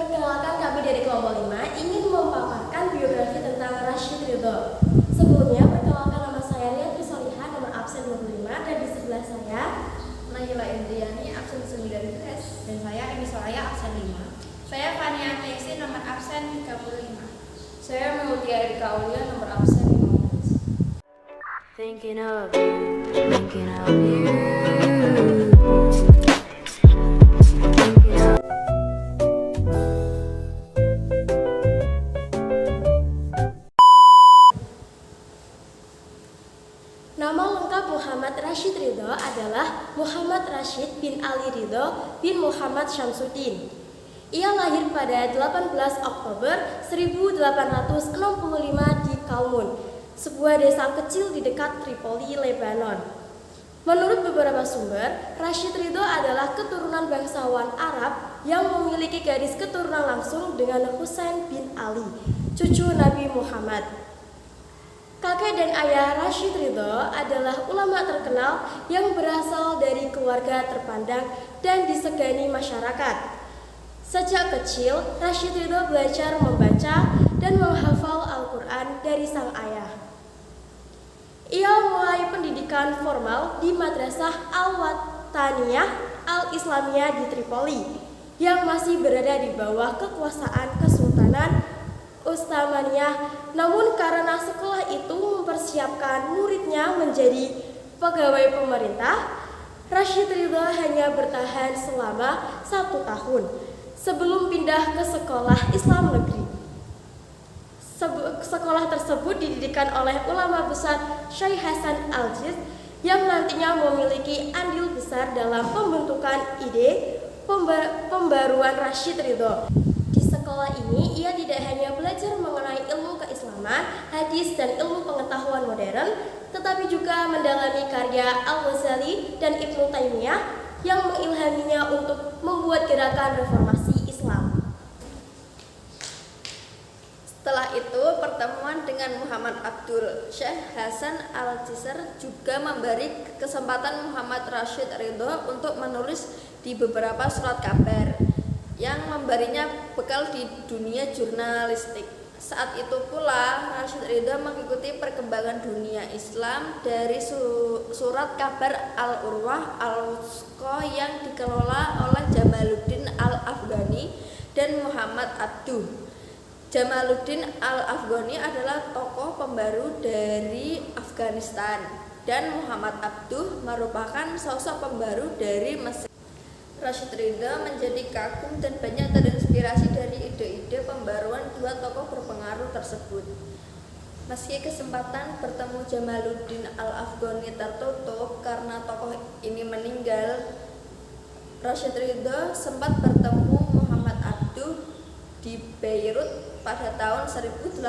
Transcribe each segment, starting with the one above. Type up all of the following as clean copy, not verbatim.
Perkenalkan, kami dari kelompok 5 ingin memaparkan biografi tentang Rashid Ridho. Sebelumnya, perkenalkan, nama saya Rian Pisolihah, nomor absen 25, dan di sebelah saya Nayla Indriani, absen 19, dan saya Emi Soraya, absen 5. Saya Fania Taisi, nomor absen 35. Saya Mutia Erika Aulia, nomor absen 15. Thinking of you, thinking of you. Nama lengkap Muhammad Rashid Ridho adalah Muhammad Rashid bin Ali Ridho bin Muhammad Syamsuddin. Ia lahir pada 18 Oktober 1865 di Kalmun, sebuah desa kecil di dekat Tripoli, Lebanon. Menurut beberapa sumber, Rashid Ridho adalah keturunan bangsawan Arab yang memiliki garis keturunan langsung dengan Husain bin Ali, cucu Nabi Muhammad. Kakek dan ayah Rashid Ridho adalah ulama terkenal yang berasal dari keluarga terpandang dan disegani masyarakat. Sejak kecil, Rashid Ridho belajar membaca dan menghafal Al-Quran dari sang ayah. Ia mulai pendidikan formal di Madrasah Al-Wataniyah Al-Islamiyah di Tripoli, yang masih berada di bawah kekuasaan Kesultanan Utsmaniyah. Namun karena sekolah itu mempersiapkan muridnya menjadi pegawai pemerintah, Rashid Ridho hanya bertahan selama 1 tahun sebelum pindah ke sekolah Islam negeri. Sekolah tersebut didirikan oleh ulama besar Syekh Hasan Al-Jiz yang nantinya memiliki andil besar dalam pembentukan ide pembaruan Rashid Ridho. Di sekolah ini, ia tidak hanya belajar mengenai ilmu keislaman, hadis, dan ilmu pengetahuan modern, tetapi juga mendalami karya Al-Ghazali dan Ibnu Taimiyah yang mengilhaminya untuk membuat gerakan reformasi Islam. Setelah itu, pertemuan dengan Muhammad Abdul Syekh Hasan Al-Jizr juga memberi kesempatan Muhammad Rashid Ridho untuk menulis di beberapa surat kabar yang memberinya bekal di dunia jurnalistik. Saat itu pula Rashid Ridho mengikuti perkembangan dunia Islam dari surat kabar Al-Urwah Al-Wuthqa yang dikelola oleh Jamaluddin Al-Afghani dan Muhammad Abduh. Jamaluddin Al-Afghani adalah tokoh pembaru dari Afghanistan dan Muhammad Abduh merupakan sosok pembaru dari Mesir. Rashid Ridho menjadi kagum dan banyak terinspirasi dari ide-ide pembaruan dua tokoh berpengaruh tersebut. Meski kesempatan bertemu Jamaluddin Al-Afghani tertutup karena tokoh ini meninggal, Rashid Ridho sempat bertemu Muhammad Abduh di Beirut pada tahun 1882.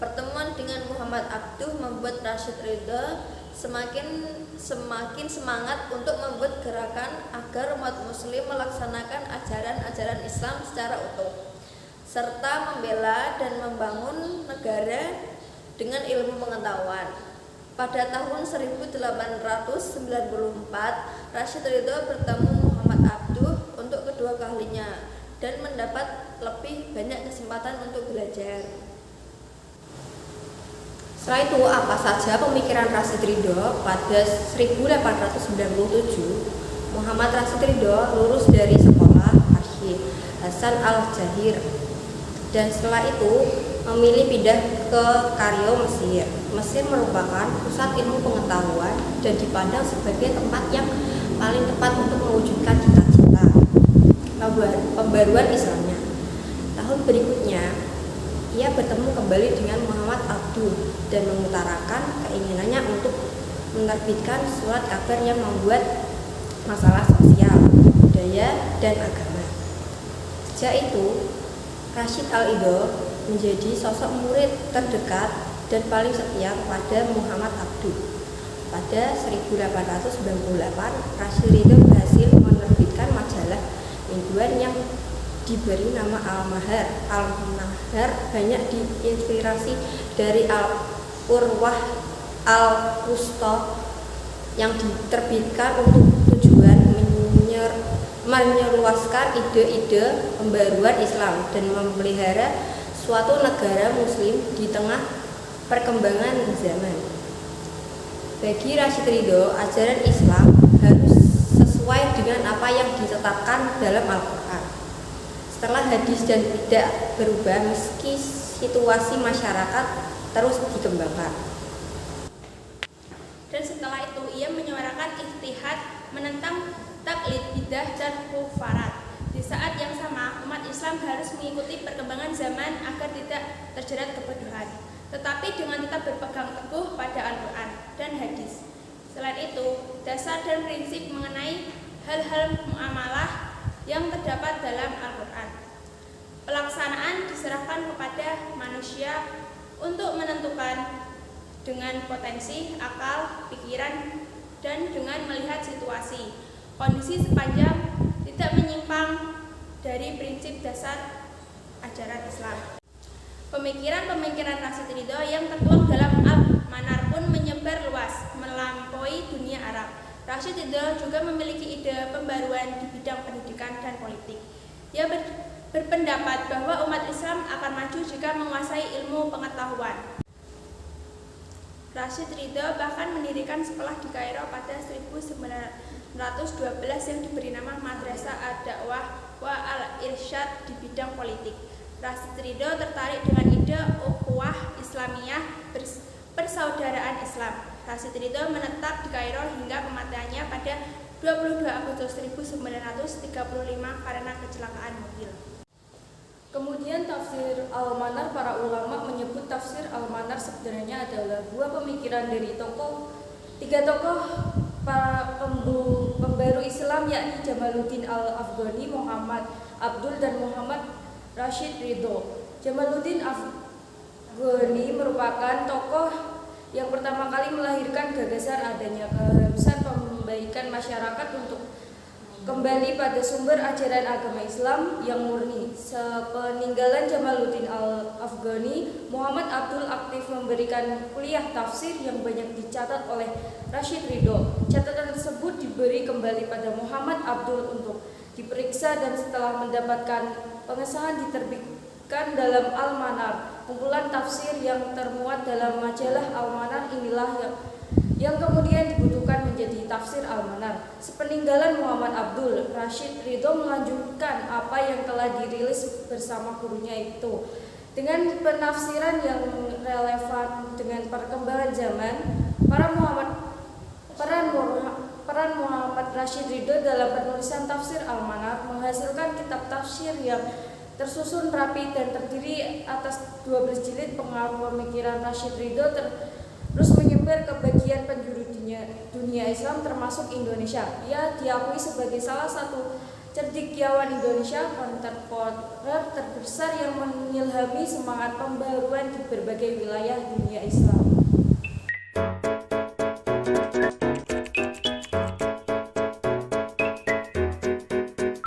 Pertemuan dengan Muhammad Abduh membuat Rashid Ridho semakin semangat untuk membuat gerakan agar umat muslim melaksanakan ajaran-ajaran Islam secara utuh, serta membela dan membangun negara dengan ilmu pengetahuan. Pada tahun 1894, Rashid Ridho bertemu Muhammad Abduh untuk kedua kalinya dan mendapat lebih banyak kesempatan untuk belajar. Setelah itu, apa saja pemikiran Rashid Ridho? Pada 1897, Muhammad Rashid Ridho lulus dari sekolah Syekh Hasan Al-Jizr dan setelah itu memilih pindah ke Kairo, Mesir. Mesir merupakan pusat ilmu pengetahuan dan dipandang sebagai tempat yang paling tepat untuk mewujudkan cita-cita pembaruan Islamnya. Tahun berikutnya, ia bertemu kembali dengan Muhammad Abduh dan mengutarakan keinginannya untuk menerbitkan surat kabar yang membuat masalah sosial, budaya, dan agama. Sejak itu, Rashid Ridho menjadi sosok murid terdekat dan paling setia kepada Muhammad Abduh. Pada 1898, Rashid Ridho berhasil menerbitkan majalah mingguan yang diberi nama Al-Nahar. Al-Nahar banyak diinspirasi dari Al-Urwah Al-Wuthqa yang diterbitkan untuk tujuan menyeluaskan ide-ide pembaruan Islam dan memelihara suatu negara muslim di tengah perkembangan zaman. Bagi Rashid Ridho, ajaran Islam harus sesuai dengan apa yang ditetapkan dalam Al-Quran. Setelah hadis dan tidak berubah meski situasi masyarakat terus dikembangkan. Dan setelah itu ia menyuarakan ijtihad menentang taklid bidah dan kufarat. Di saat yang sama, umat Islam harus mengikuti perkembangan zaman agar tidak terjerat kebodohan, tetapi dengan tetap berpegang teguh pada Al-Quran dan hadis. Selain itu, dasar dan prinsip mengenai hal-hal muamalah yang terdapat dalam Al-Quran. Pelaksanaan diserahkan kepada manusia untuk menentukan dengan potensi, akal, pikiran, dan dengan melihat situasi, kondisi sepanjang tidak menyimpang dari prinsip dasar ajaran Islam. Pemikiran-pemikiran Rashid Ridho yang tertuang dalam Al-Manar pun menyebar luas melampaui dunia Arab. Rashid Ridho juga memiliki ide pembaruan di bidang pendidikan dan politik. Ia berpendapat bahwa umat Islam akan maju jika menguasai ilmu pengetahuan. Rashid Ridho bahkan mendirikan sekolah di Kairo pada 1912 yang diberi nama Madrasah Ad-Da'wah wa Al-Irsyad di bidang politik. Rashid Ridho tertarik dengan ide ukhuwah Islamiyah, persaudaraan Islam. Rashid Ridho menetap di Kairo hingga kematiannya pada 22 Agustus 1935 karena kecelakaan mobil. Kemudian tafsir Al-Manar, para ulama menyebut tafsir Al-Manar sebenarnya adalah buah pemikiran dari tiga tokoh para pembaru Islam, yakni Jamaluddin Al-Afghani, Muhammad Abdul, dan Muhammad Rashid Ridho. Jamaluddin Afghani merupakan tokoh yang pertama kali melahirkan gagasan adanya keharusan pembaikan masyarakat untuk kembali pada sumber ajaran agama Islam yang murni. Sepeninggalan Jamaluddin Al-Afghani, Muhammad Abdul aktif memberikan kuliah tafsir yang banyak dicatat oleh Rashid Ridho. Catatan tersebut diberi kembali pada Muhammad Abdul untuk diperiksa dan setelah mendapatkan pengesahan diterbitkan dalam Al-Manar. Kumpulan tafsir yang termuat dalam majalah Al-Manar inilah yang kemudian dibutuhkan menjadi tafsir Al-Manar. Sepeninggalan Muhammad Abdul, Rashid Ridho melanjutkan apa yang telah dirilis bersama gurunya itu dengan penafsiran yang relevan dengan perkembangan zaman. Peran Muhammad Rashid Ridho dalam penulisan tafsir Al-Manar menghasilkan kitab tafsir yang tersusun rapi dan terdiri atas 12 jilid. Pengaruh pemikiran Rashid Ridho terus menyebar ke bagian penjuru dunia Islam termasuk Indonesia. Ia diakui sebagai salah satu cendekiawan Indonesia kontemporer terbesar yang mengilhami semangat pembaruan di berbagai wilayah dunia Islam.